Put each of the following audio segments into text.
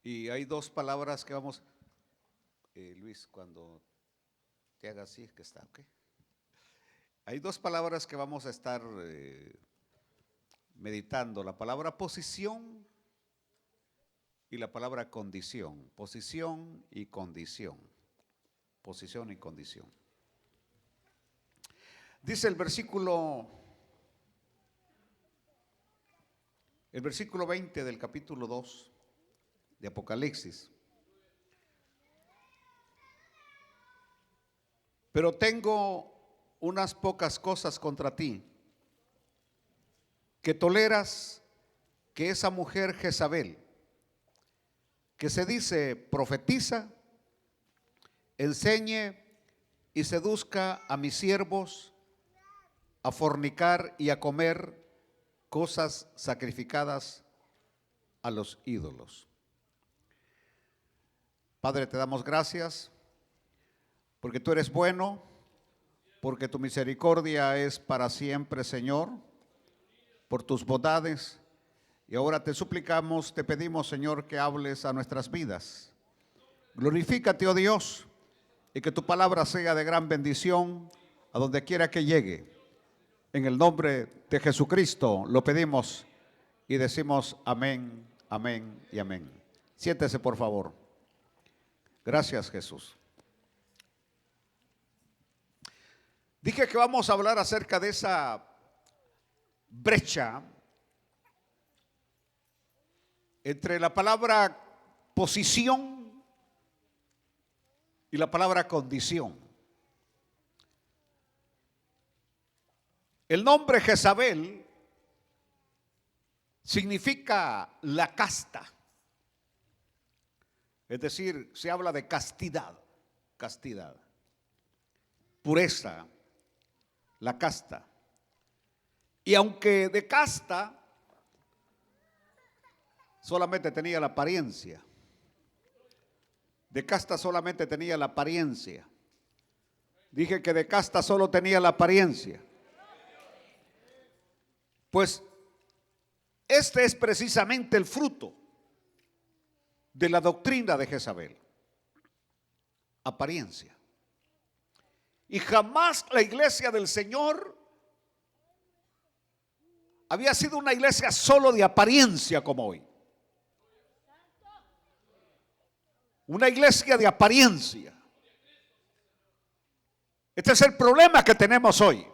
Y hay dos palabras que vamos, Luis, cuando te haga así, que está, ¿ok? Hay dos palabras que vamos a estar meditando, la palabra posición y la palabra condición. Posición y condición. Posición y condición. Dice el versículo 20 del capítulo 2 de Apocalipsis. Pero tengo unas pocas cosas contra ti, que toleras que esa mujer Jezabel, que se dice profetiza, enseñe y seduzca a mis siervos a fornicar y a comer cosas sacrificadas a los ídolos. Padre, te damos gracias porque tú eres bueno, porque tu misericordia es para siempre, Señor, por tus bondades. Y ahora te suplicamos, te pedimos, Señor, que hables a nuestras vidas. Glorifícate, oh Dios, y que tu palabra sea de gran bendición a donde quiera que llegue. En el nombre de Jesucristo lo pedimos y decimos amén, amén y amén. Siéntese, por favor. Gracias, Jesús. Dije que vamos a hablar acerca de esa brecha entre la palabra posición y la palabra condición. El nombre Jezabel significa la casta, es decir, se habla de castidad, castidad, pureza, la casta. Y aunque de casta solamente tenía la apariencia, de casta solamente tenía la apariencia. Dije que de casta solo tenía la apariencia. Pues este es precisamente el fruto de la doctrina de Jezabel. Apariencia. Y jamás la iglesia del Señor había sido una iglesia solo de apariencia como hoy. Una iglesia de apariencia. Este es el problema que tenemos hoy.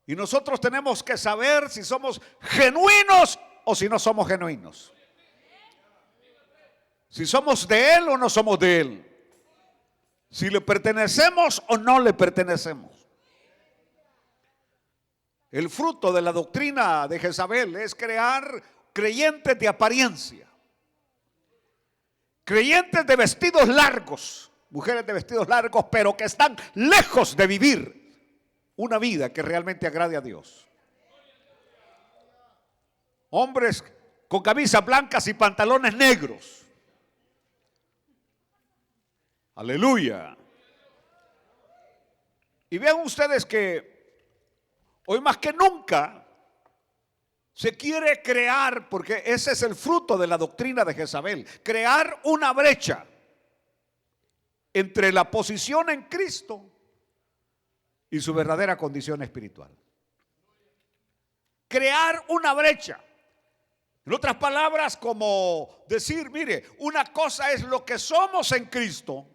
Y nosotros tenemos que saber si somos genuinos o si no somos genuinos. Si somos de Él o no somos de Él. Si le pertenecemos o no le pertenecemos. El fruto de la doctrina de Jezabel es crear creyentes de apariencia. Creyentes de vestidos largos, mujeres de vestidos largos, pero que están lejos de vivir una vida que realmente agrade a Dios. Hombres con camisas blancas y pantalones negros. Aleluya. Y vean ustedes que hoy más que nunca se quiere crear, porque ese es el fruto de la doctrina de Jezabel, crear una brecha entre la posición en Cristo y su verdadera condición espiritual. Crear una brecha. En otras palabras, como decir, mire, una cosa es lo que somos en Cristo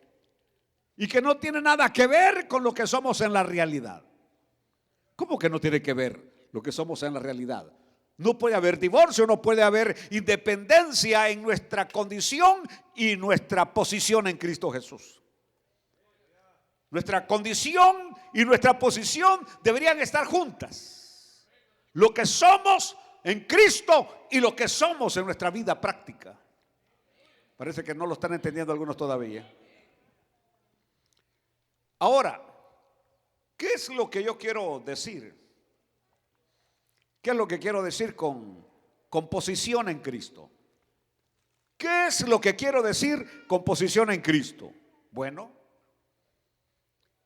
y que no tiene nada que ver con lo que somos en la realidad. ¿Cómo que no tiene que ver lo que somos en la realidad? No puede haber divorcio, no puede haber independencia en nuestra condición y nuestra posición en Cristo Jesús. Nuestra condición y nuestra posición deberían estar juntas. Lo que somos en Cristo y lo que somos en nuestra vida práctica. Parece que no lo están entendiendo algunos todavía. Ahora, ¿qué es lo que yo quiero decir? ¿Qué es lo que quiero decir con posición en Cristo? ¿Qué es lo que quiero decir con posición en Cristo? Bueno,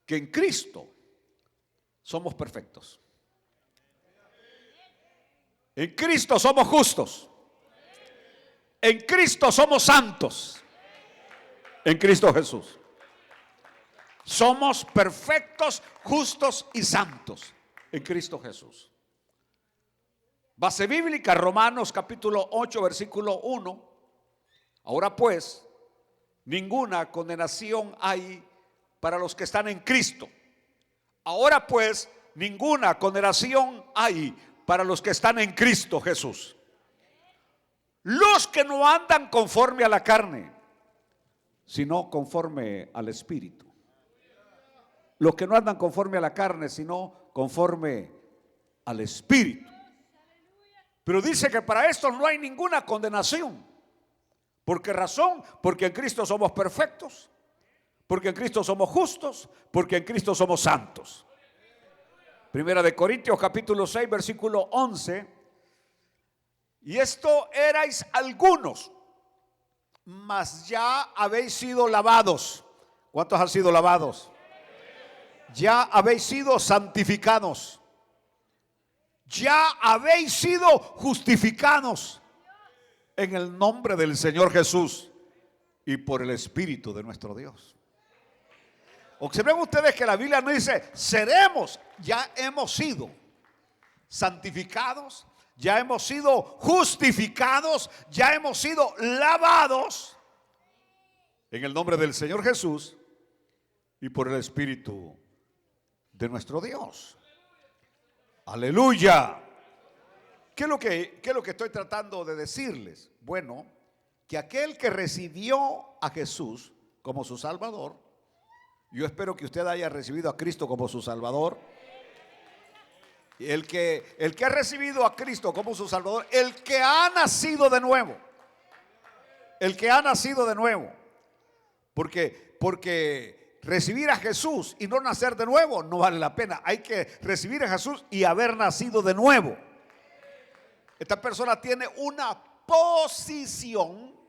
que en Cristo somos perfectos. En Cristo somos justos. En Cristo somos santos. En Cristo Jesús. Somos perfectos, justos y santos. En Cristo Jesús. Base bíblica, Romanos capítulo 8, versículo 1. Ahora pues, ninguna condenación hay para los que están en Cristo. Ahora pues, ninguna condenación hay para los que están en Cristo Jesús. Los que no andan conforme a la carne, sino conforme al Espíritu. Los que no andan conforme a la carne, sino conforme al Espíritu. Pero dice que para esto no hay ninguna condenación. ¿Por qué razón? Porque en Cristo somos perfectos, porque en Cristo somos justos, porque en Cristo somos santos. Primera de Corintios capítulo 6, versículo 11. Y esto erais algunos, mas ya habéis sido lavados. ¿Cuántos han sido lavados? Ya habéis sido santificados. Ya habéis sido justificados en el nombre del Señor Jesús y por el Espíritu de nuestro Dios. Observen ustedes que la Biblia no dice seremos, ya hemos sido santificados, ya hemos sido justificados, ya hemos sido lavados en el nombre del Señor Jesús y por el Espíritu de nuestro Dios. Aleluya. ¿Qué es lo que estoy tratando de decirles? Bueno, que aquel que recibió a Jesús como su Salvador, yo espero que usted haya recibido a Cristo como su Salvador. El que ha recibido a Cristo como su Salvador, el que ha nacido de nuevo. El que ha nacido de nuevo. Porque recibir a Jesús y no nacer de nuevo no vale la pena. Hay que recibir a Jesús y haber nacido de nuevo. Esta persona tiene una posición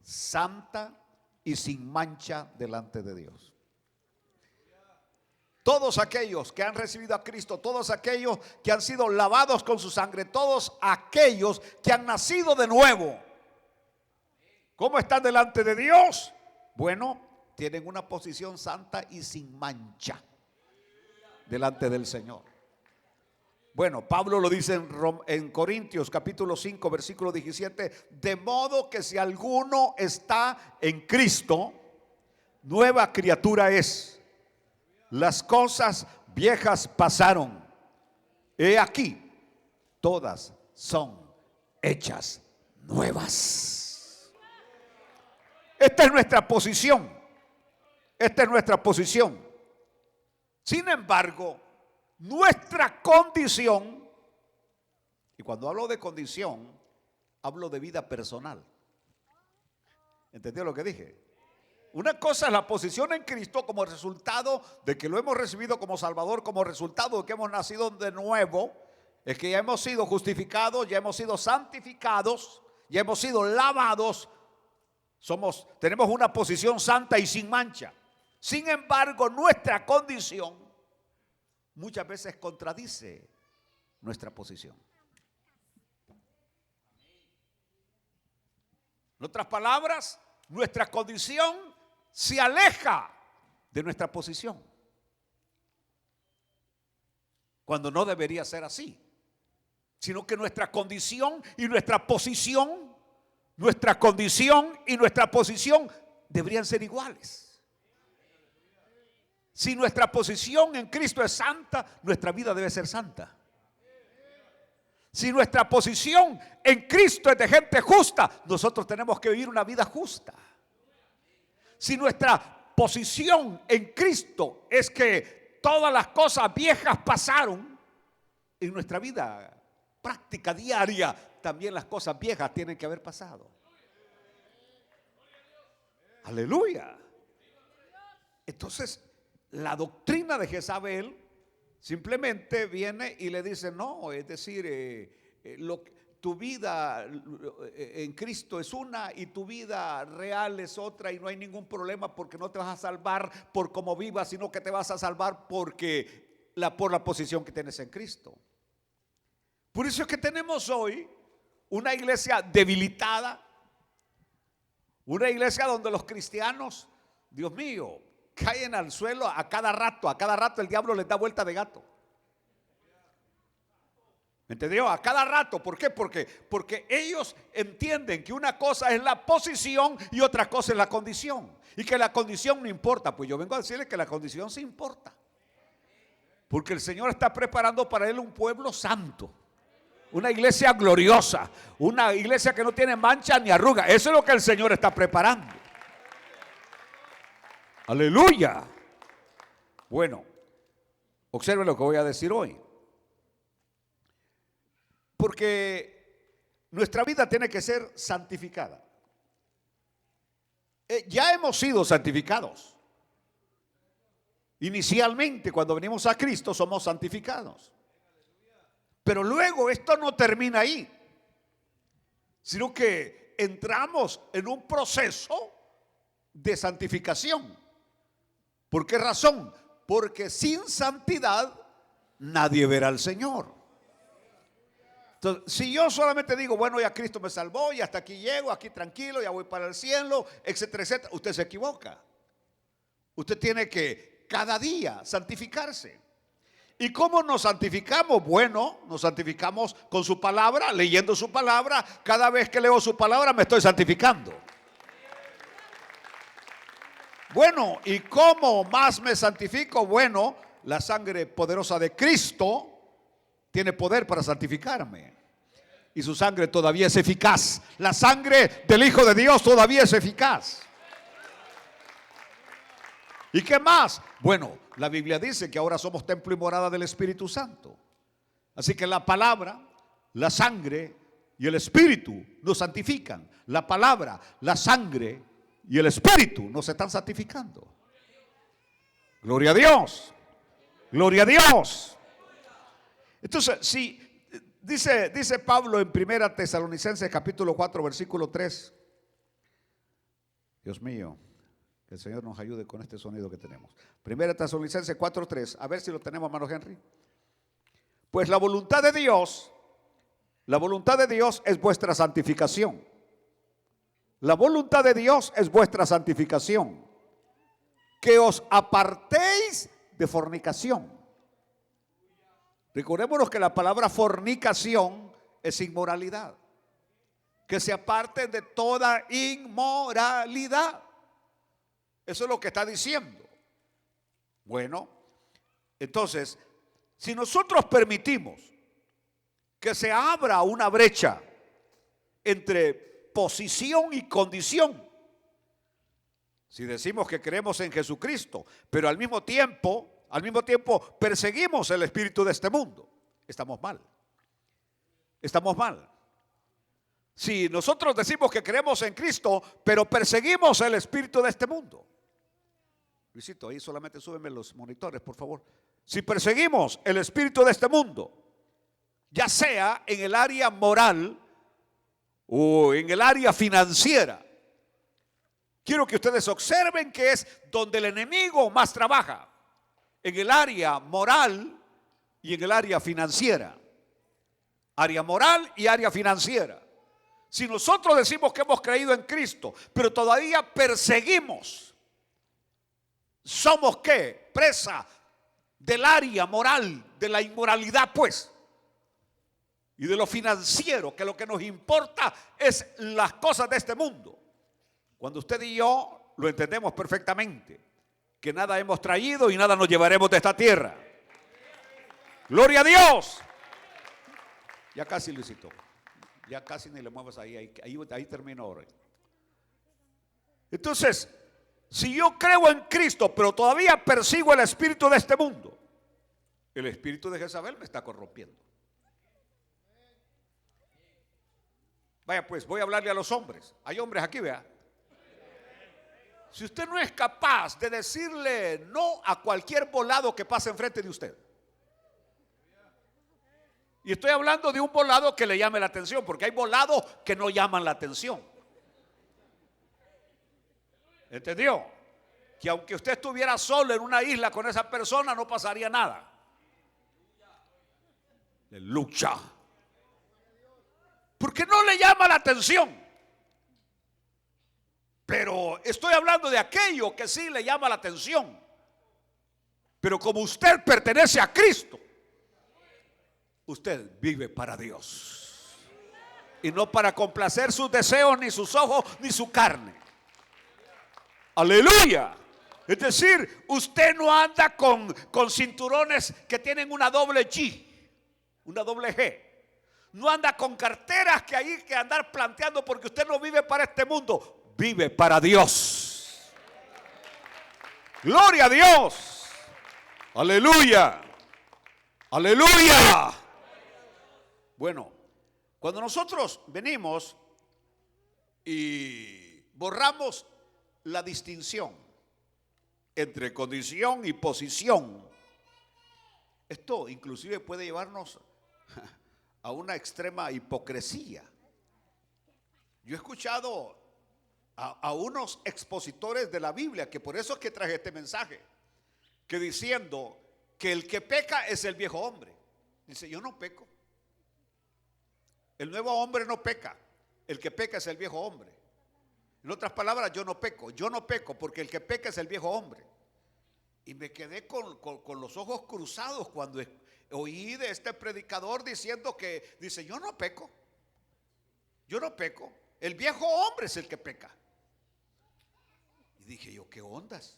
santa y sin mancha delante de Dios. Todos aquellos que han recibido a Cristo, todos aquellos que han sido lavados con su sangre, todos aquellos que han nacido de nuevo, ¿cómo están delante de Dios? Bueno, tienen una posición santa y sin mancha delante del Señor. Bueno, Pablo lo dice en Corintios capítulo 5 versículo 17, de modo que si alguno está en Cristo, nueva criatura es. Las cosas viejas pasaron. He aquí, todas son hechas nuevas. Esta es nuestra posición. Esta es nuestra posición. Sin embargo, nuestra condición, y cuando hablo de condición, hablo de vida personal. ¿Entendió lo que dije? Una cosa es la posición en Cristo como resultado de que lo hemos recibido como Salvador, como resultado de que hemos nacido de nuevo, es que ya hemos sido justificados, ya hemos sido santificados, ya hemos sido lavados, tenemos una posición santa y sin mancha. Sin embargo, nuestra condición muchas veces contradice nuestra posición. En otras palabras, nuestra condición se aleja de nuestra posición, cuando no debería ser así, sino que nuestra condición y nuestra posición, nuestra condición y nuestra posición deberían ser iguales. Si nuestra posición en Cristo es santa, nuestra vida debe ser santa. Si nuestra posición en Cristo es de gente justa, nosotros tenemos que vivir una vida justa. Si nuestra posición en Cristo es que todas las cosas viejas pasaron, en nuestra vida práctica diaria también las cosas viejas tienen que haber pasado. Aleluya. Entonces, la doctrina de Jezabel simplemente viene y le dice no, es decir, tu vida en Cristo es una y tu vida real es otra, y no hay ningún problema porque no te vas a salvar por cómo vivas, sino que te vas a salvar por la posición que tienes en Cristo. Por eso es que tenemos hoy una iglesia debilitada, una iglesia donde los cristianos, Dios mío, caen al suelo a cada rato el diablo les da vuelta de gato. ¿Me entendió? A cada rato. ¿Por qué? Porque ellos entienden que una cosa es la posición y otra cosa es la condición. Y que la condición no importa. Pues yo vengo a decirles que la condición sí importa. Porque el Señor está preparando para él un pueblo santo. Una iglesia gloriosa. Una iglesia que no tiene mancha ni arruga. Eso es lo que el Señor está preparando. Aleluya. Bueno, observen lo que voy a decir hoy. Porque nuestra vida tiene que ser santificada. Ya hemos sido santificados. Inicialmente, cuando venimos a Cristo, somos santificados. Pero luego esto no termina ahí, sino que entramos en un proceso de santificación. ¿Por qué razón? Porque sin santidad nadie verá al Señor. Entonces, si yo solamente digo, bueno, ya Cristo me salvó y hasta aquí llego, aquí tranquilo, ya voy para el cielo, etcétera, etcétera, usted se equivoca. Usted tiene que cada día santificarse. ¿Y cómo nos santificamos? Bueno, nos santificamos con su palabra, leyendo su palabra. Cada vez que leo su palabra me estoy santificando. Bueno, ¿y cómo más me santifico? Bueno, la sangre poderosa de Cristo tiene poder para santificarme. Y su sangre todavía es eficaz. La sangre del Hijo de Dios todavía es eficaz. ¿Y qué más? Bueno, la Biblia dice que ahora somos templo y morada del Espíritu Santo. Así que la palabra, la sangre y el Espíritu nos santifican. La palabra, la sangre y el Espíritu nos están santificando. Gloria a Dios. Gloria a Dios. Entonces, si dice Pablo en 1 Tesalonicenses capítulo 4 versículo 3. Dios mío, que el Señor nos ayude con este sonido que tenemos. 1 Tesalonicenses 4:3. A ver si lo tenemos, hermano Henry. Pues la voluntad de Dios es vuestra santificación. La voluntad de Dios es vuestra santificación. Que os apartéis de fornicación. Recordémonos que la palabra fornicación es inmoralidad. Que se aparten de toda inmoralidad. Eso es lo que está diciendo. Bueno, entonces, si nosotros permitimos que se abra una brecha entre posición y condición, si decimos que creemos en Jesucristo, pero al mismo tiempo perseguimos el espíritu de este mundo, estamos mal. Estamos mal. Si nosotros decimos que creemos en Cristo, pero perseguimos el espíritu de este mundo. Luisito, ahí solamente súbeme los monitores, por favor. Si perseguimos el espíritu de este mundo, ya sea en el área moral o en el área financiera, quiero que ustedes observen que es donde el enemigo más trabaja, en el área moral y en el área financiera. Área moral y área financiera. Si nosotros decimos que hemos creído en Cristo, pero todavía perseguimos, ¿somos qué? Presa del área moral, de la inmoralidad pues, y de lo financiero, que lo que nos importa es las cosas de este mundo. Cuando usted y yo lo entendemos perfectamente, que nada hemos traído y nada nos llevaremos de esta tierra. Gloria a Dios. Ya casi, Luisito. Ya casi ni le muevas ahí termino ahora. Entonces, si yo creo en Cristo, pero todavía persigo el espíritu de este mundo, el espíritu de Jezabel me está corrompiendo. Vaya pues, voy a hablarle a los hombres. Hay hombres aquí, vea. Si usted no es capaz de decirle no a cualquier volado que pase enfrente de usted, y estoy hablando de un volado que le llame la atención, porque hay volados que no llaman la atención. ¿Entendió? Que aunque usted estuviera solo en una isla con esa persona, no pasaría nada. Aleluya. porque no le llama la atención. Pero estoy hablando de aquello que sí le llama la atención. Pero como usted pertenece a Cristo, usted vive para Dios y no para complacer sus deseos, ni sus ojos, ni su carne. Aleluya. Es decir, usted no anda con cinturones que tienen una doble G, una doble G. No anda con carteras que hay que andar planteando, porque usted no vive para este mundo, vive para Dios. Gloria a Dios. Aleluya. Aleluya. Bueno, cuando nosotros venimos y borramos la distinción entre condición y posición, esto inclusive puede llevarnos a una extrema hipocresía. Yo he escuchado a unos expositores de la Biblia, que por eso es que traje este mensaje, que diciendo que el que peca es el viejo hombre. Dice, yo no peco. El nuevo hombre no peca. El que peca es el viejo hombre. En otras palabras, yo no peco porque el que peca es el viejo hombre. Y me quedé con los ojos cruzados cuando oí de este predicador diciendo que, dice, yo no peco, el viejo hombre es el que peca. Y dije yo, ¿qué ondas?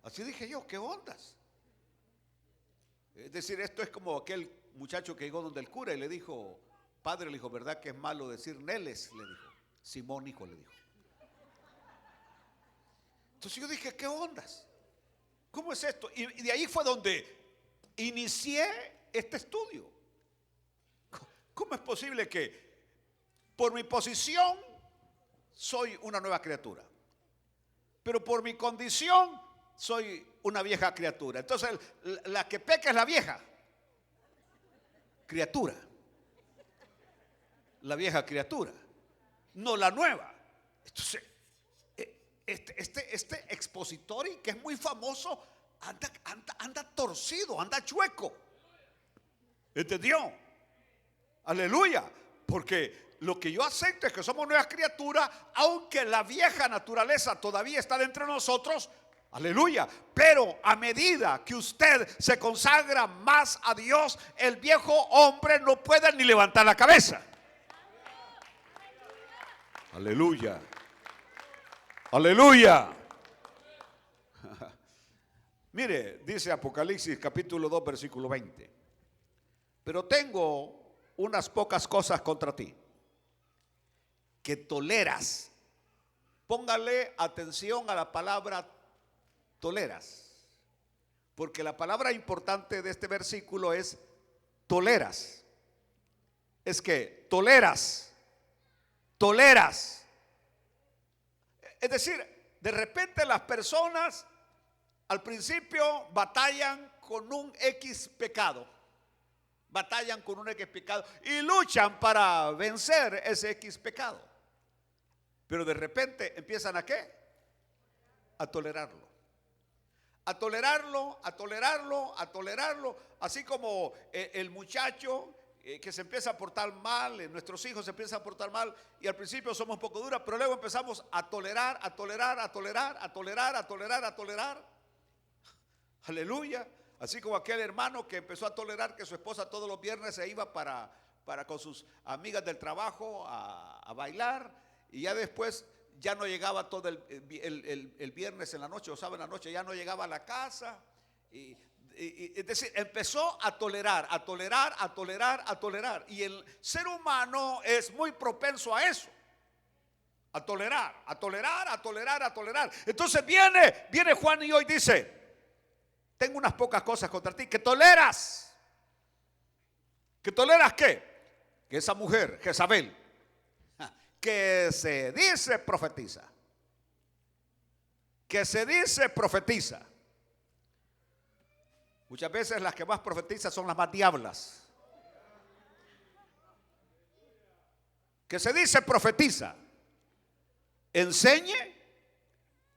Así dije yo, ¿qué ondas? Es decir, esto es como aquel muchacho que llegó donde el cura y le dijo, padre, le dijo, ¿verdad que es malo decir Neles? Le dijo, Simón, hijo, le dijo. Entonces yo dije, ¿qué ondas? ¿Cómo es esto? Y de ahí fue donde inicié este estudio. ¿Cómo es posible que por mi posición soy una nueva criatura, pero por mi condición soy una vieja criatura? Entonces la que peca es la vieja criatura, la vieja criatura, no la nueva. Entonces este expositor, que es muy famoso, anda torcido, anda chueco. ¿Entendió? Aleluya. Porque lo que yo acepto es que somos nuevas criaturas, aunque la vieja naturaleza todavía está dentro de nosotros. Aleluya. Pero a medida que usted se consagra más a Dios, el viejo hombre no puede ni levantar la cabeza. Aleluya. Aleluya. Mire, dice Apocalipsis capítulo 2 versículo 20. Pero tengo unas pocas cosas contra ti, que toleras. Póngale atención a la palabra toleras, porque la palabra importante de este versículo es toleras. Es que toleras. Es decir, de repente las personas al principio batallan con un X pecado. Y luchan para vencer ese X pecado. Pero de repente empiezan ¿a qué? A tolerarlo. Así como el muchacho que se empieza a portar mal, nuestros hijos se empiezan a portar mal, y al principio somos un poco duras, pero luego empezamos a tolerar. Aleluya. Así como aquel hermano que empezó a tolerar que su esposa todos los viernes se iba para con sus amigas del trabajo a bailar, y ya después ya no llegaba todo el viernes en la noche o sábado en la noche, ya no llegaba a la casa. Es decir, empezó a tolerar. Y el ser humano es muy propenso a eso, a tolerar. Entonces viene Juan y hoy dice, tengo unas pocas cosas contra ti, que toleras. ¿Que toleras qué? Que esa mujer, Jezabel, que se dice profetiza. Muchas veces las que más profetizan son las más diablas. Que se dice profetiza. Enseñe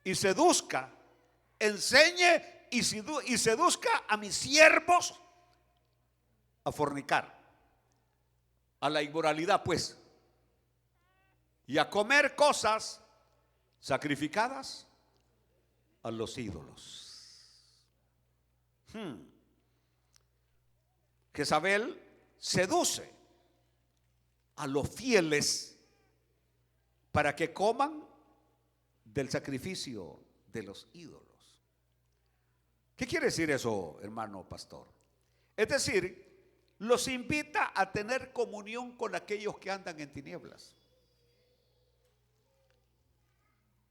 y seduzca. Y seduzca a mis siervos a fornicar. a la inmoralidad, pues, y a comer cosas sacrificadas a los ídolos. Jezabel seduce a los fieles para que coman del sacrificio de los ídolos. ¿Qué quiere decir eso, hermano pastor? Es decir, los invita a tener comunión con aquellos que andan en tinieblas.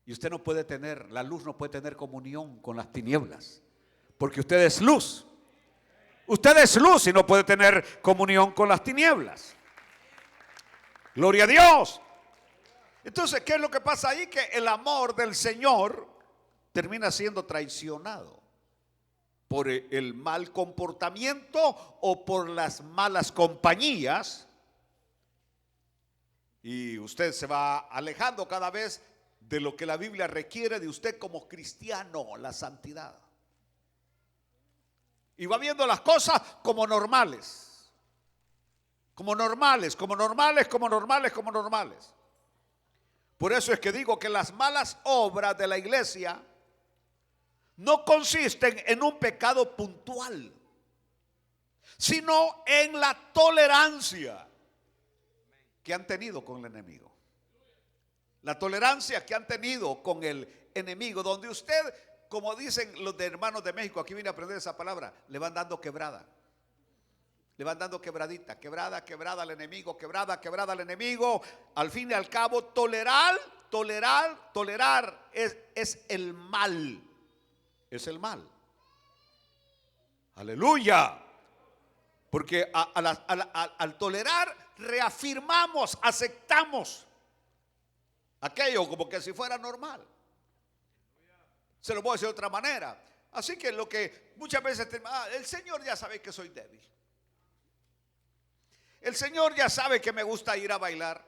Y usted no puede tener, la luz no puede tener comunión con las tinieblas, porque usted es luz. Usted es luz y no puede tener comunión con las tinieblas. Gloria a Dios. Entonces, ¿qué es lo que pasa ahí? Que el amor del Señor termina siendo traicionado por el mal comportamiento o por las malas compañías, y usted se va alejando cada vez de lo que la Biblia requiere de usted como cristiano, la santidad, y va viendo las cosas como normales, como normales, como normales, como normales, como normales. Por eso es que digo que las malas obras de la iglesia no consisten en un pecado puntual, sino en la tolerancia que han tenido con el enemigo. La tolerancia que han tenido con el enemigo, donde usted, como dicen los de Hermanos de México, aquí vine a aprender esa palabra, le van dando quebrada. Le van dando quebradita, quebrada, quebrada al enemigo, quebrada, quebrada al enemigo. Al fin y al cabo, tolerar es el mal. Es el mal. Aleluya. Porque al tolerar reafirmamos, aceptamos aquello como que si fuera normal. Se lo voy a decir de otra manera. Así que lo que muchas veces el Señor ya sabe que soy débil. El Señor ya sabe que me gusta ir a bailar.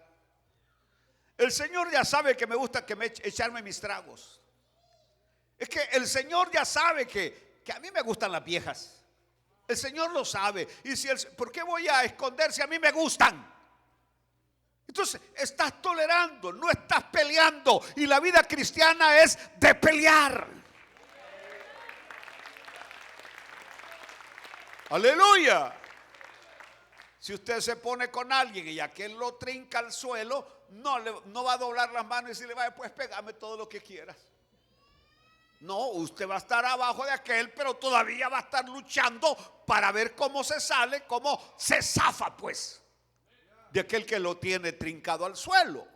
El Señor ya sabe que me gusta echarme mis tragos. Es que el Señor ya sabe que a mí me gustan las viejas. El Señor lo sabe. Y ¿por qué voy a esconder si a mí me gustan? Entonces estás tolerando, no estás peleando. Y la vida cristiana es de pelear. Aleluya. Si usted se pone con alguien y aquel lo trinca al suelo, no va a doblar las manos y decirle, vaya, pues pégame todo lo que quieras. No, usted va a estar abajo de aquel, pero todavía va a estar luchando para ver cómo se sale, cómo se zafa, pues, de aquel que lo tiene trincado al suelo.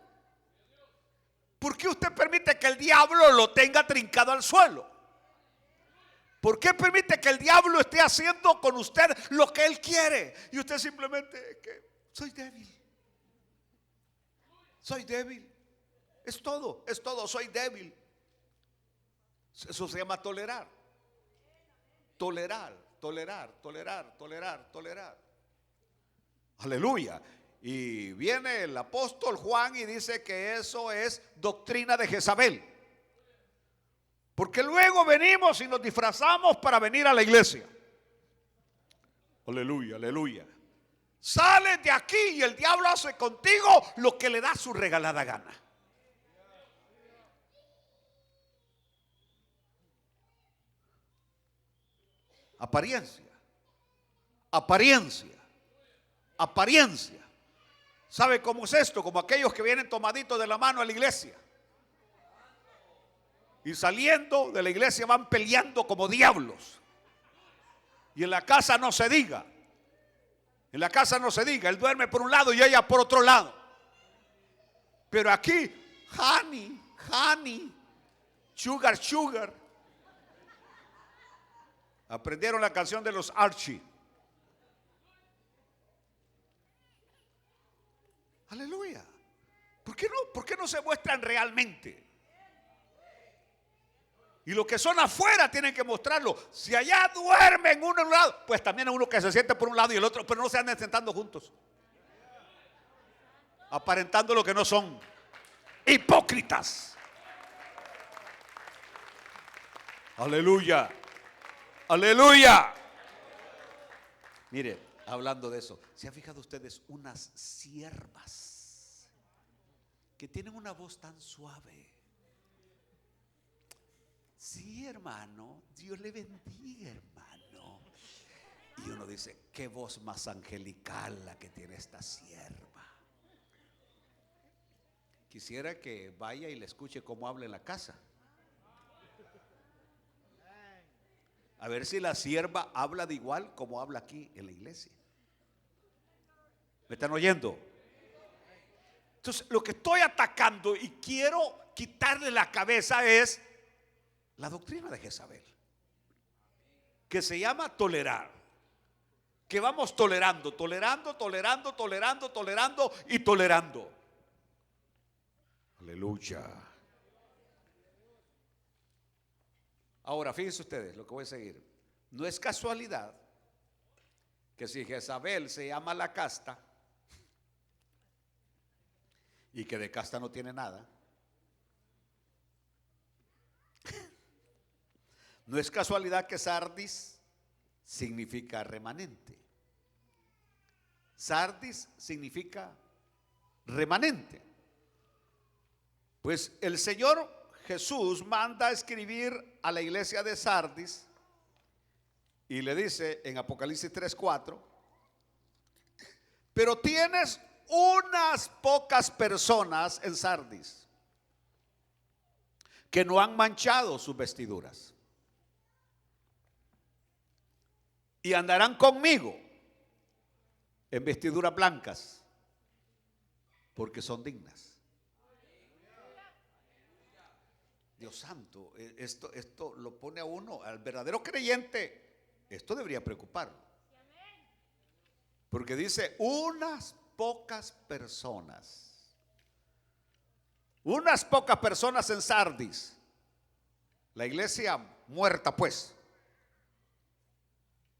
¿Por qué usted permite que el diablo lo tenga trincado al suelo? ¿Por qué permite que el diablo esté haciendo con usted lo que él quiere? Y usted simplemente, que soy débil. Soy débil. Es todo, soy débil. Eso se llama tolerar. Tolerar. Aleluya. Y viene el apóstol Juan y dice que eso es doctrina de Jezabel. Porque luego venimos y nos disfrazamos para venir a la iglesia. Aleluya, aleluya. Sales de aquí y el diablo hace contigo lo que le da su regalada gana. Apariencia. ¿Sabe cómo es esto? Como aquellos que vienen tomaditos de la mano a la iglesia. Y saliendo de la iglesia van peleando como diablos. Y en la casa no se diga. Él duerme por un lado y ella por otro lado. Pero aquí, honey, sugar. Aprendieron la canción de los Archie. Aleluya. ¿Por qué no se muestran realmente? Y los que son afuera tienen que mostrarlo. Si allá duermen uno en un lado, pues también hay uno que se siente por un lado y el otro, pero no se andan sentando juntos, aparentando lo que no son. Hipócritas. Aleluya. Mire, Hablando de eso, ¿se han fijado ustedes unas siervas que tienen una voz tan suave? Sí, hermano, Dios le bendiga, hermano. Y uno dice, qué voz más angelical la que tiene esta sierva. Quisiera que vaya y le escuche cómo habla en la casa. A ver si la sierva habla de igual como habla aquí en la iglesia. ¿Me están oyendo? Entonces, lo que estoy atacando y quiero quitarle la cabeza es la doctrina de Jezabel, que se llama tolerar. Que vamos tolerando y tolerando. Aleluya. Ahora, fíjense ustedes lo que voy a seguir. No es casualidad que si Jezabel se llama la casta y que de casta no tiene nada, no es casualidad que Sardis significa remanente. Sardis significa remanente. Pues el Señor Jesús manda a escribir a la iglesia de Sardis y le dice en Apocalipsis 3:4, pero tienes unas pocas personas en Sardis que no han manchado sus vestiduras y andarán conmigo en vestiduras blancas porque son dignas. Dios santo, esto lo pone a uno, al verdadero creyente, esto debería preocuparlo. Porque dice unas pocas personas. Unas pocas personas en Sardis. La iglesia muerta pues.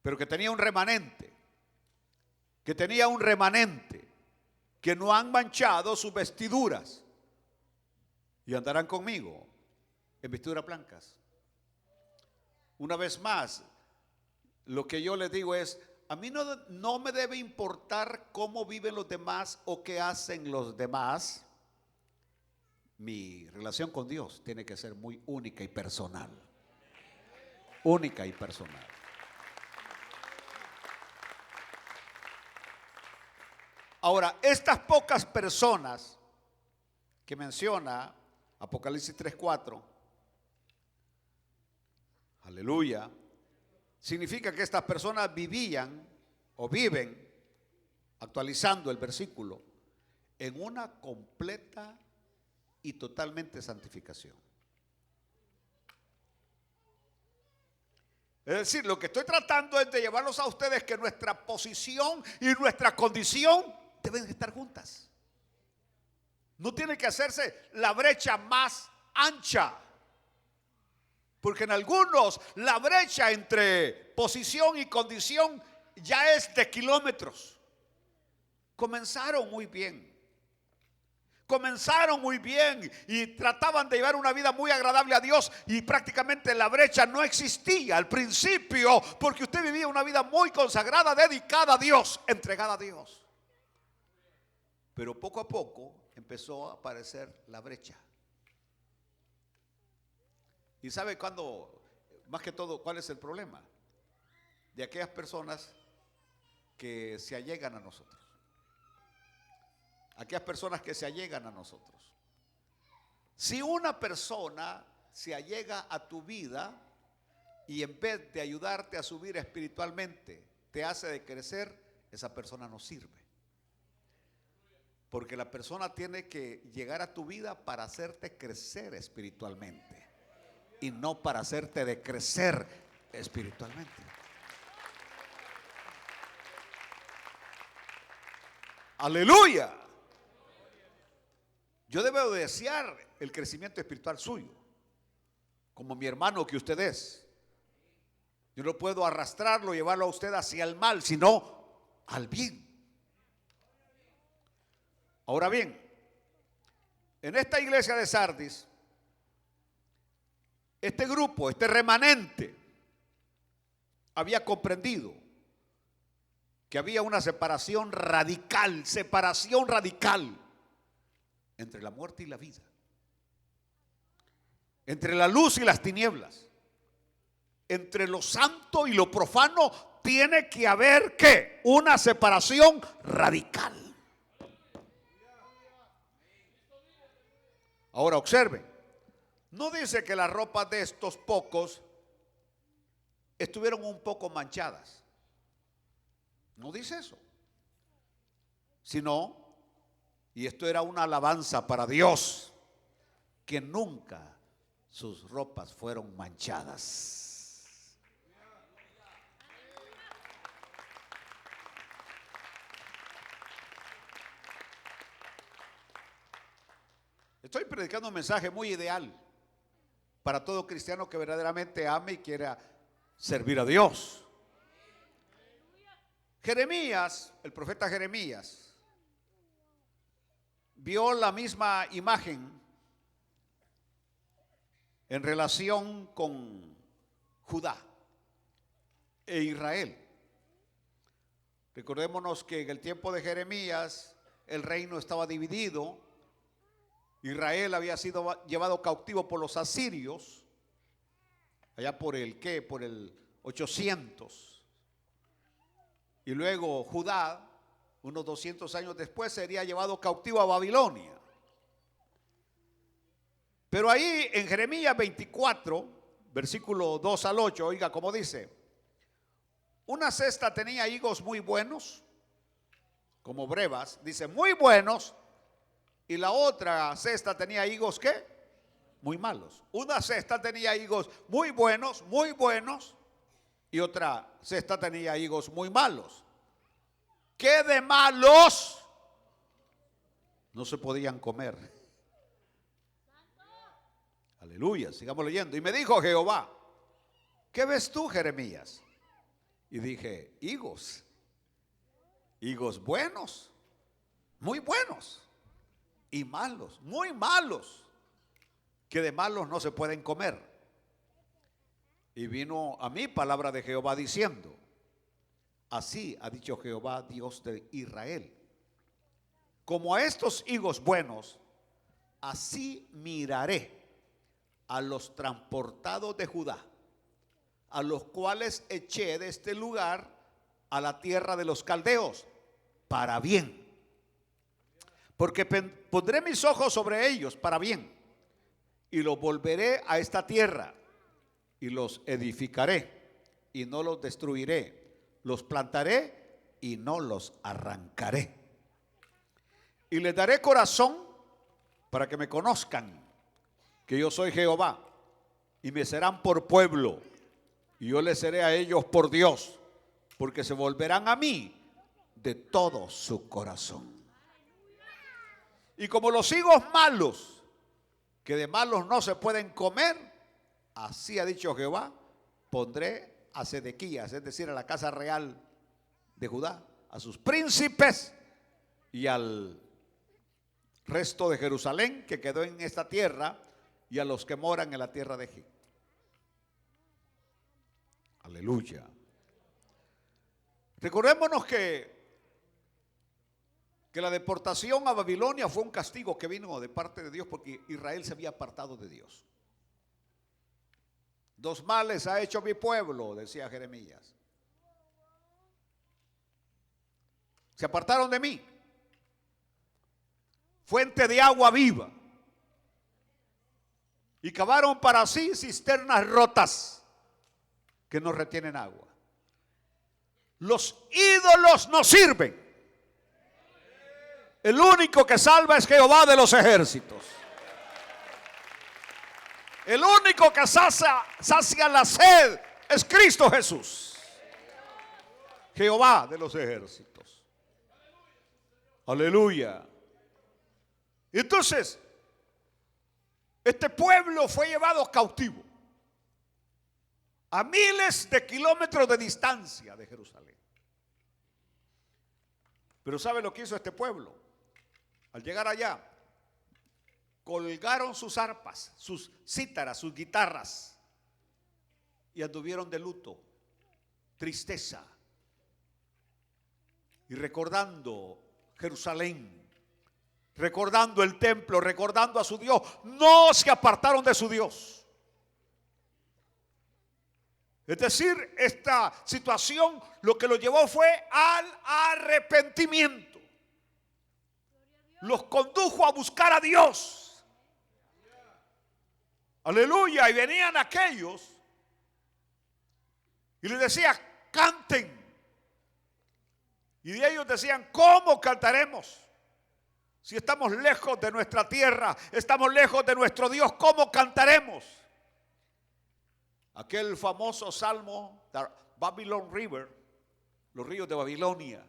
Pero que tenía un remanente. Que tenía un remanente. Que no han manchado sus vestiduras. Y andarán conmigo en vestiduras blancas. Una vez más, lo que yo les digo es, a mí no me debe importar cómo viven los demás o qué hacen los demás. Mi relación con Dios tiene que ser muy única y personal. Única y personal. Ahora, estas pocas personas que menciona Apocalipsis 3:4, aleluya, significa que estas personas vivían o viven, actualizando el versículo, en una completa y totalmente santificación. Es decir, lo que estoy tratando es de llevarlos a ustedes que nuestra posición y nuestra condición deben estar juntas. No tiene que hacerse la brecha más ancha. Porque en algunos la brecha entre posición y condición ya es de kilómetros. Comenzaron muy bien. Comenzaron muy bien y trataban de llevar una vida muy agradable a Dios y prácticamente la brecha no existía al principio porque usted vivía una vida muy consagrada, dedicada a Dios, entregada a Dios. Pero poco a poco empezó a aparecer la brecha. ¿Y sabe cuándo, más que todo, cuál es el problema? De aquellas personas que se allegan a nosotros. Aquellas personas que se allegan a nosotros. Si una persona se allega a tu vida y en vez de ayudarte a subir espiritualmente, te hace decrecer, esa persona no sirve. Porque la persona tiene que llegar a tu vida para hacerte crecer espiritualmente y no para hacerte decrecer espiritualmente. Aleluya. Yo debo desear el crecimiento espiritual suyo, como mi hermano que usted es. Yo no puedo arrastrarlo, llevarlo a usted hacia el mal, sino al bien. Ahora bien, en esta iglesia de Sardis, este grupo, este remanente, había comprendido que había una separación radical entre la muerte y la vida, entre la luz y las tinieblas, entre lo santo y lo profano. Tiene que haber ¿qué? Una separación radical. Ahora observen, no dice que las ropas de estos pocos estuvieron un poco manchadas. No dice eso. Sino, y esto era una alabanza para Dios, que nunca sus ropas fueron manchadas. Estoy predicando un mensaje muy ideal para todo cristiano que verdaderamente ame y quiera servir a Dios. Jeremías, el profeta Jeremías, vio la misma imagen en relación con Judá e Israel. Recordémonos que en el tiempo de Jeremías el reino estaba dividido. Israel había sido llevado cautivo por los asirios, allá por el ¿qué? Por el 800. Y luego Judá, unos 200 años después, sería llevado cautivo a Babilonia. Pero ahí en Jeremías 24, versículo 2 al 8, oiga cómo dice: una cesta tenía higos muy buenos, como brevas, dice muy buenos, y la otra cesta tenía higos ¿qué? Muy malos. Una cesta tenía higos muy buenos, y otra cesta tenía higos muy malos. ¿Qué de malos? No se podían comer. Aleluya, sigamos leyendo. Y me dijo Jehová: ¿qué ves tú, Jeremías? Y dije: higos buenos, muy buenos, y malos, muy malos, que de malos no se pueden comer. Y vino a mí palabra de Jehová diciendo: así ha dicho Jehová, Dios de Israel, como a estos higos buenos, así miraré a los transportados de Judá, a los cuales eché de este lugar a la tierra de los caldeos, para bien. Porque pondré mis ojos sobre ellos para bien, y los volveré a esta tierra, y los edificaré, y no los destruiré, los plantaré, y no los arrancaré. Y les daré corazón para que me conozcan, que yo soy Jehová, y me serán por pueblo, y yo les seré a ellos por Dios, porque se volverán a mí de todo su corazón. Y como los higos malos, que de malos no se pueden comer, así ha dicho Jehová, pondré a Sedequías, es decir, a la casa real de Judá, a sus príncipes y al resto de Jerusalén que quedó en esta tierra, y a los que moran en la tierra de Egipto. Aleluya. Recordémonos que la deportación a Babilonia fue un castigo que vino de parte de Dios, porque Israel se había apartado de Dios. Dos males ha hecho mi pueblo, decía Jeremías. Se apartaron de mí, fuente de agua viva, y cavaron para sí cisternas rotas que no retienen agua. Los ídolos no sirven. El único que salva es Jehová de los ejércitos. El único que sacia la sed es Cristo Jesús, Jehová de los ejércitos. Aleluya. Entonces, este pueblo fue llevado cautivo a miles de kilómetros de distancia de Jerusalén. Pero ¿sabe lo que hizo este pueblo? Al llegar allá, colgaron sus arpas, sus cítaras, sus guitarras, y anduvieron de luto, tristeza. y recordando Jerusalén, recordando el templo, recordando a su Dios, no se apartaron de su Dios. Es decir, esta situación lo que los llevó fue al arrepentimiento. Los condujo a buscar a Dios. Aleluya. Y venían aquellos y les decía, canten. Y de ellos decían, ¿cómo cantaremos? Si estamos lejos de nuestra tierra, estamos lejos de nuestro Dios, ¿cómo cantaremos? Aquel famoso salmo, Babylon River, los ríos de Babilonia,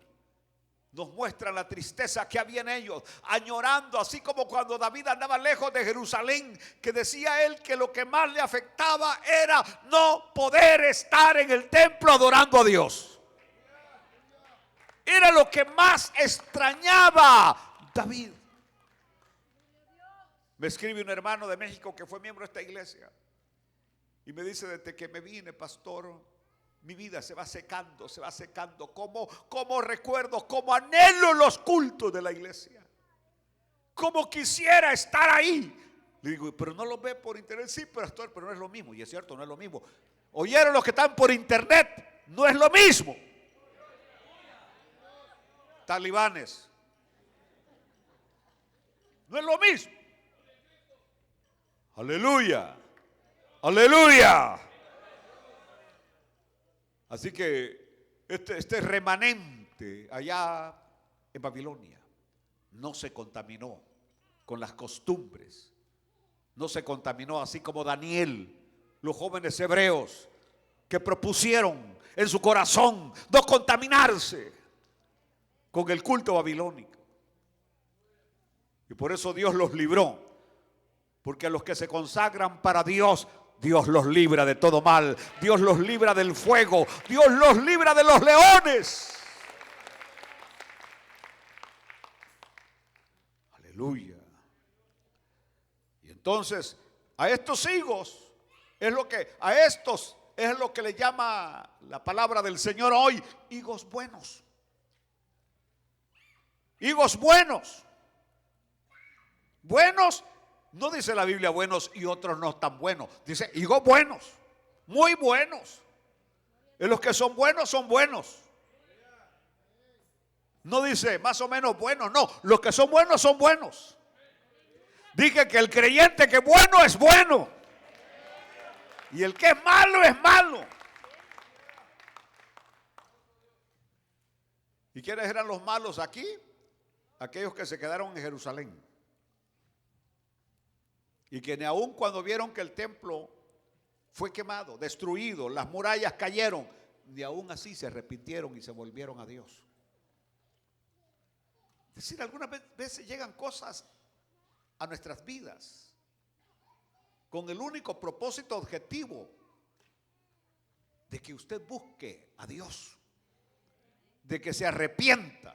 nos muestran la tristeza que había en ellos, añorando, así como cuando David andaba lejos de Jerusalén, que decía él que lo que más le afectaba era no poder estar en el templo adorando a Dios. Era lo que más extrañaba David. Me escribe un hermano de México que fue miembro de esta iglesia y me dice, desde que me vine, pastor, mi vida se va secando, se va secando. Como recuerdo, como anhelo los cultos de la iglesia, como quisiera estar ahí. Le digo, pero no lo ve por internet. Sí, pastor, pero no es lo mismo. Y es cierto, no es lo mismo. Oyeron los que están por internet, no es lo mismo. Talibanes, no es lo mismo. Aleluya, aleluya. Así que este remanente allá en Babilonia no se contaminó con las costumbres, no se contaminó así como Daniel, los jóvenes hebreos que propusieron en su corazón no contaminarse con el culto babilónico. Y por eso Dios los libró, porque a los que se consagran para Dios, Dios los libra de todo mal. Dios los libra del fuego. Dios los libra de los leones. Aleluya. Y entonces a estos higos es lo que le llama la palabra del Señor hoy, higos buenos. Higos buenos. Buenos. No dice la Biblia buenos y otros no tan buenos. Dice higos buenos, muy buenos. Y los que son buenos son buenos. No dice más o menos buenos, no. Los que son buenos son buenos. Dije que el creyente que es bueno es bueno. Y el que es malo es malo. ¿Y quiénes eran los malos aquí? Aquellos que se quedaron en Jerusalén. Y que ni aun cuando vieron que el templo fue quemado, destruido, las murallas cayeron, ni aun así se arrepintieron y se volvieron a Dios. Es decir, algunas veces llegan cosas a nuestras vidas con el único propósito objetivo de que usted busque a Dios, de que se arrepienta.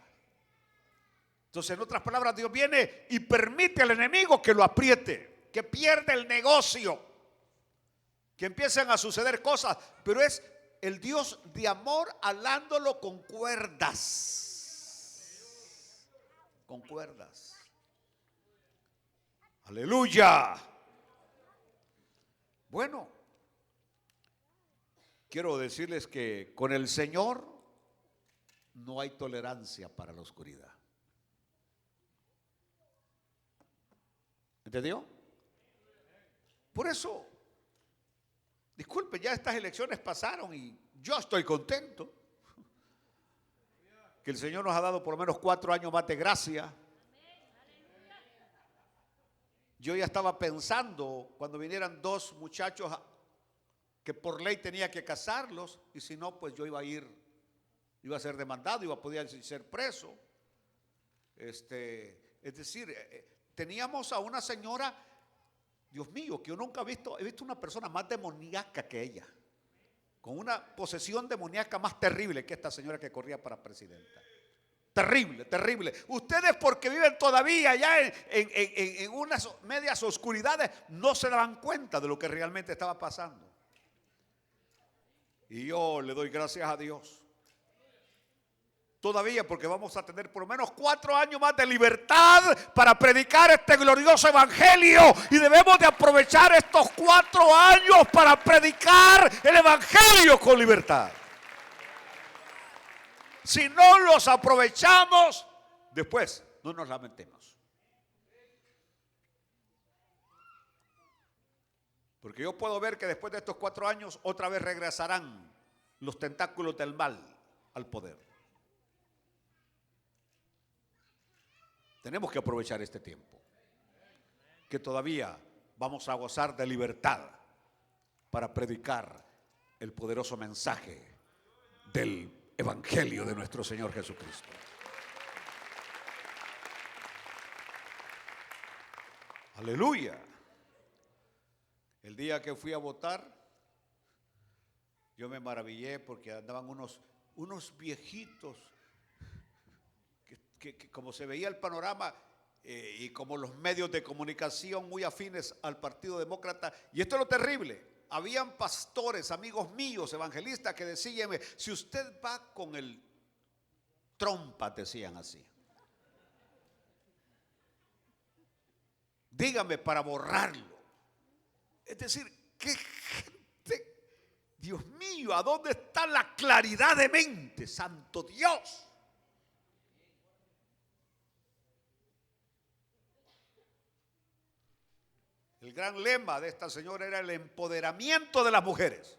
Entonces, en otras palabras, Dios viene y permite al enemigo que lo apriete, que pierda el negocio, que empiecen a suceder cosas, pero es el Dios de amor alándolo con cuerdas. Con cuerdas. Aleluya. Bueno, quiero decirles que con el Señor no hay tolerancia para la oscuridad. ¿Entendió? Por eso, disculpe, ya estas elecciones pasaron y yo estoy contento que el Señor nos ha dado por lo menos 4 años más de gracia. Yo ya estaba pensando cuando vinieran 2 muchachos que por ley tenía que casarlos, y si no, pues yo iba a ser demandado, podía ser preso. Es decir, teníamos a una señora, Dios mío, que yo nunca he visto una persona más demoníaca que ella, con una posesión demoníaca más terrible que esta señora que corría para presidenta. Terrible, terrible. Ustedes, porque viven todavía allá en unas medias oscuridades, no se daban cuenta de lo que realmente estaba pasando. Y yo le doy gracias a Dios todavía, porque vamos a tener por lo menos 4 años más de libertad para predicar este glorioso evangelio, y debemos de aprovechar estos 4 años para predicar el evangelio con libertad. Si no los aprovechamos, después no nos lamentemos. Porque yo puedo ver que después de estos 4 años otra vez regresarán los tentáculos del mal al poder. Tenemos que aprovechar este tiempo, que todavía vamos a gozar de libertad para predicar el poderoso mensaje del evangelio de nuestro Señor Jesucristo. Aleluya. El día que fui a votar, yo me maravillé porque andaban unos viejitos que como se veía el panorama y como los medios de comunicación muy afines al Partido Demócrata. Y esto es lo terrible. Habían pastores, amigos míos, evangelistas, que decían: si usted va con el trompa, decían así, dígame para borrarlo. Es decir, qué gente, Dios mío, ¿a dónde está la claridad de mente? Santo Dios. El gran lema de esta señora era el empoderamiento de las mujeres,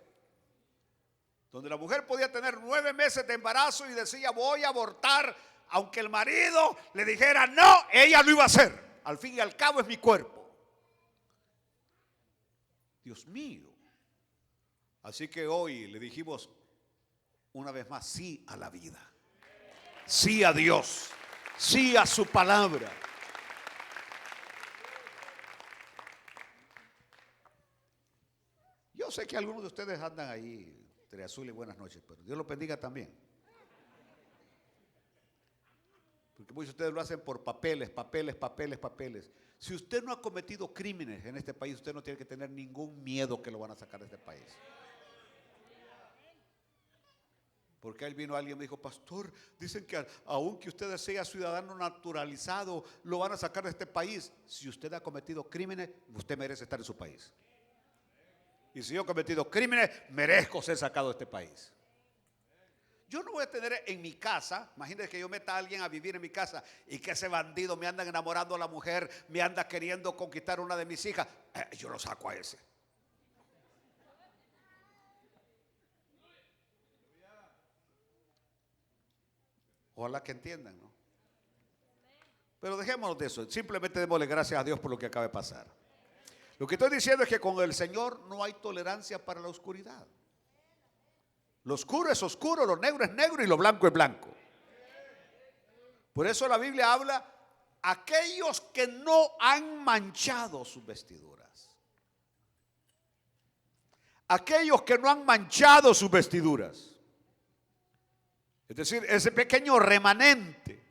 donde la mujer podía tener 9 meses de embarazo y decía: voy a abortar, aunque el marido le dijera no, ella lo iba a hacer. Al fin y al cabo es mi cuerpo. Dios mío. Así que hoy le dijimos una vez más sí a la vida, sí a Dios, sí a su palabra. Yo sé que algunos de ustedes andan ahí entre azul y buenas noches, pero Dios los bendiga también. Porque muchos de ustedes lo hacen por papeles. Si usted no ha cometido crímenes en este país, usted no tiene que tener ningún miedo que lo van a sacar de este país. Porque ahí vino alguien y me dijo: pastor, dicen que aunque usted sea ciudadano naturalizado, lo van a sacar de este país. Si usted ha cometido crímenes, usted merece estar en su país. Y si yo he cometido crímenes, merezco ser sacado de este país. Yo no voy a tener en mi casa, imagínense que yo meta a alguien a vivir en mi casa y que ese bandido me anda enamorando a la mujer, me anda queriendo conquistar una de mis hijas. Yo lo saco a ese. Ojalá que entiendan, ¿no? Pero dejémonos de eso, simplemente démosle gracias a Dios por lo que acaba de pasar. Lo que estoy diciendo es que con el Señor no hay tolerancia para la oscuridad. Lo oscuro es oscuro, lo negro es negro y lo blanco es blanco. Por eso la Biblia habla: aquellos que no han manchado sus vestiduras. Aquellos que no han manchado sus vestiduras. Es decir, ese pequeño remanente,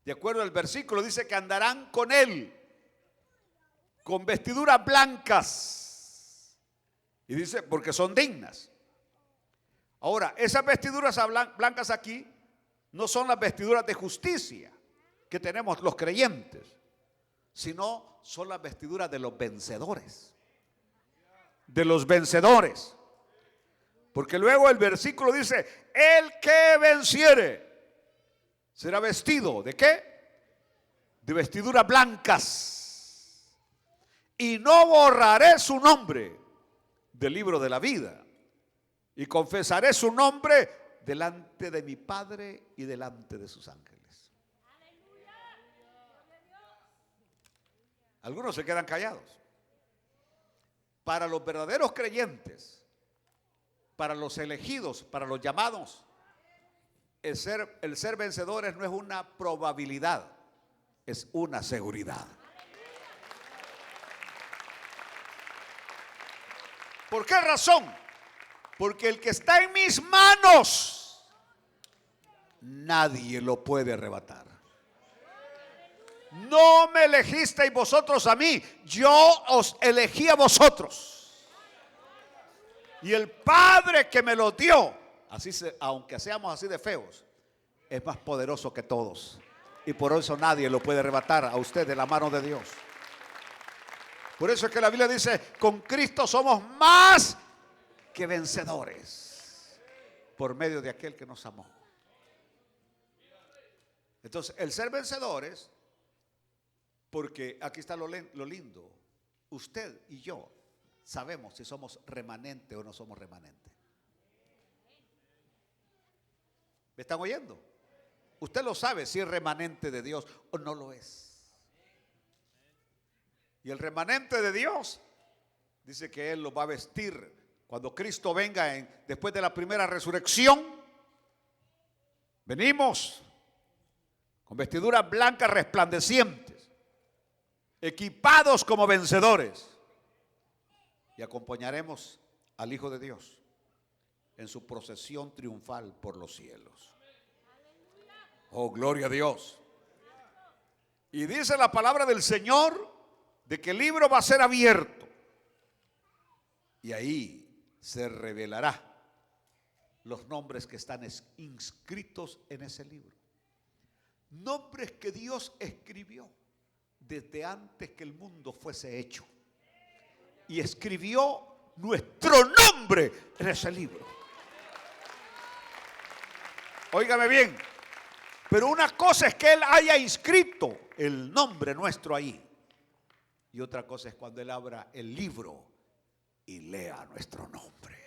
de acuerdo al versículo, dice que andarán con él con vestiduras blancas. Y dice, porque son dignas. Ahora, esas vestiduras blancas aquí no son las vestiduras de justicia que tenemos los creyentes, sino son las vestiduras de los vencedores. De los vencedores. Porque luego el versículo dice: el que venciere será vestido ¿de qué? De vestiduras blancas. Y no borraré su nombre del libro de la vida, y confesaré su nombre delante de mi Padre y delante de sus ángeles. Algunos se quedan callados. Para los verdaderos creyentes, para los elegidos, para los llamados, el ser vencedores no es una probabilidad, es una seguridad. ¿Por qué razón? Porque el que está en mis manos, nadie lo puede arrebatar. No me elegisteis vosotros a mí, yo os elegí a vosotros. Y el Padre que me lo dio, aunque seamos así de feos, es más poderoso que todos. Y por eso nadie lo puede arrebatar a usted de la mano de Dios. Por eso es que la Biblia dice, con Cristo somos más que vencedores, por medio de aquel que nos amó. Entonces, el ser vencedores, porque aquí está lo lindo, usted y yo sabemos si somos remanente o no somos remanente. ¿Me están oyendo? Usted lo sabe si es remanente de Dios o no lo es. Y el remanente de Dios dice que Él lo va a vestir cuando Cristo venga después de la primera resurrección. Venimos con vestiduras blancas resplandecientes, equipados como vencedores, y acompañaremos al Hijo de Dios en su procesión triunfal por los cielos. Oh, gloria a Dios. Y dice la palabra del Señor de que el libro va a ser abierto y ahí se revelará los nombres que están inscritos en ese libro. Nombres que Dios escribió desde antes que el mundo fuese hecho. Y escribió nuestro nombre en ese libro. Óigame bien. Pero una cosa es que Él haya inscrito el nombre nuestro ahí. Y otra cosa es cuando Él abra el libro y lea nuestro nombre.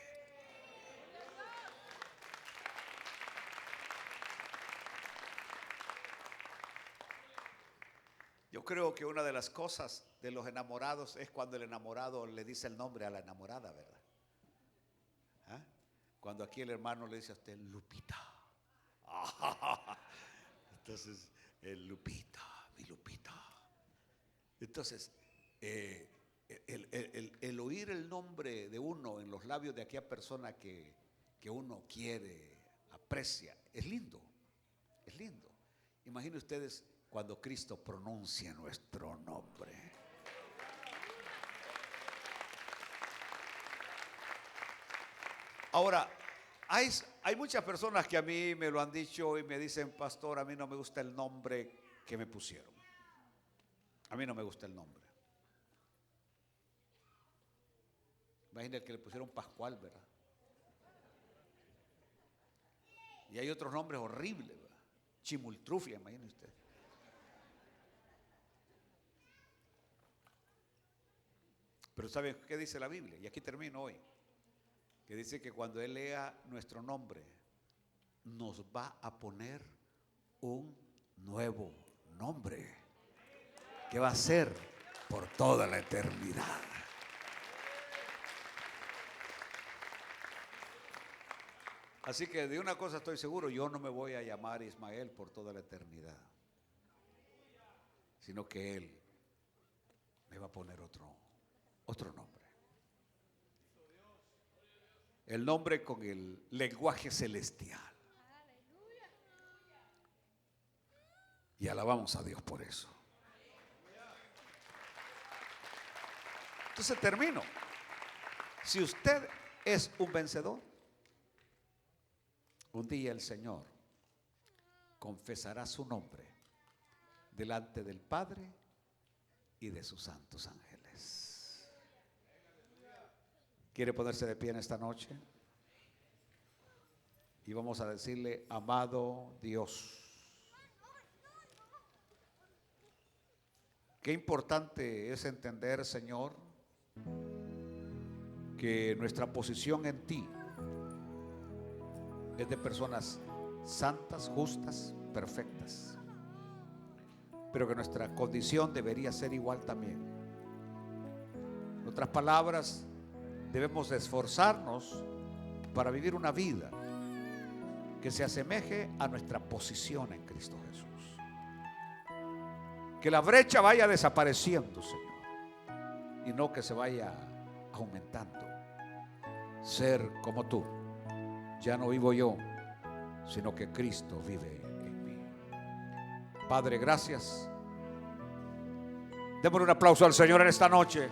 Yo creo que una de las cosas de los enamorados es cuando el enamorado le dice el nombre a la enamorada, ¿verdad? ¿Ah? Cuando aquí el hermano le dice a usted, Lupita. Entonces, Lupita, mi Lupita. Entonces, el oír el nombre de uno en los labios de aquella persona que uno quiere, aprecia, es lindo, es lindo. Imaginen ustedes cuando Cristo pronuncia nuestro nombre. Ahora, hay muchas personas que a mí me lo han dicho y me dicen, pastor, a mí no me gusta el nombre que me pusieron. A mí no me gusta el nombre. Imagínate que le pusieron Pascual, ¿verdad? Y hay otros nombres horribles, ¿verdad? Chimultrufia, imagínese usted. Pero ¿saben qué dice la Biblia? Y aquí termino hoy. Que dice que cuando Él lea nuestro nombre, nos va a poner un nuevo nombre, que va a ser por toda la eternidad. Así que de una cosa estoy seguro, yo no me voy a llamar Ismael por toda la eternidad, sino que Él me va a poner otro nombre. El nombre con el lenguaje celestial. Y alabamos a Dios por eso. Entonces termino. Si usted es un vencedor, un día el Señor confesará su nombre delante del Padre y de sus santos ángeles. ¿Quiere ponerse de pie en esta noche? Y vamos a decirle, amado Dios, qué importante es entender, Señor, que nuestra posición en ti es de personas santas, justas, perfectas, pero que nuestra condición debería ser igual también. En otras palabras, debemos esforzarnos para vivir una vida que se asemeje a nuestra posición en Cristo Jesús. Que la brecha vaya desapareciendo, Señor, y no que se vaya aumentando. Ser como tú. Ya no vivo yo, sino que Cristo vive en mí. Padre, gracias. Démosle un aplauso al Señor en esta noche.